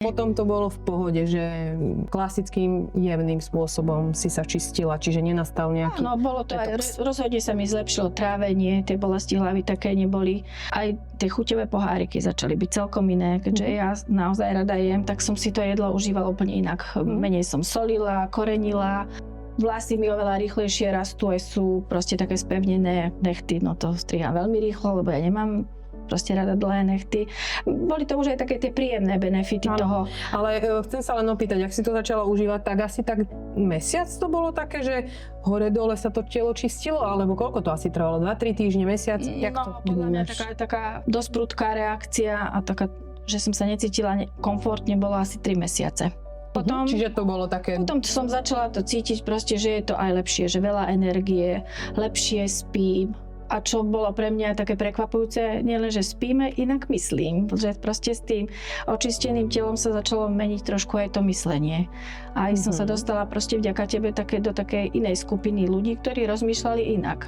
Potom to bolo v pohode, že klasickým jemným spôsobom si sa čistila, čiže nenastal nejaký... No, bolo to aj, rozhodne sa mi zlepšilo trávenie, tie bolesti hlavy také neboli. Aj tie chuťové poháriky začali byť celkom iné, keďže ja naozaj rada jem, tak som si to jedlo užívala úplne inak. Menej som solila, korenila, vlasy mi oveľa rýchlejšie rastú, aj sú proste také spevnené nechty, no to striham veľmi rýchlo, lebo ja nemám proste rada dlhé nechty. Boli to už aj také tie príjemné benefity toho. Ale chcem sa len opýtať, ak si to začala užívať, tak asi tak mesiac to bolo také, že hore-dole sa to telo čistilo, alebo koľko to asi trvalo? 2-3 týždne, mesiac? Jak to podľa mňa vnímaš? taká dosť prudká reakcia a taká, že som sa necítila komfortne, bolo asi 3 mesiace. Potom, Čiže to bolo také... Potom som začala to cítiť proste, že je to aj lepšie, že veľa energie, lepšie spím. A čo bolo pre mňa také prekvapujúce, nielen, že spíme, inak myslím, že proste s tým očisteným telom sa začalo meniť trošku aj to myslenie. A aj som sa dostala proste vďaka tebe do takej inej skupiny ľudí, ktorí rozmýšľali inak.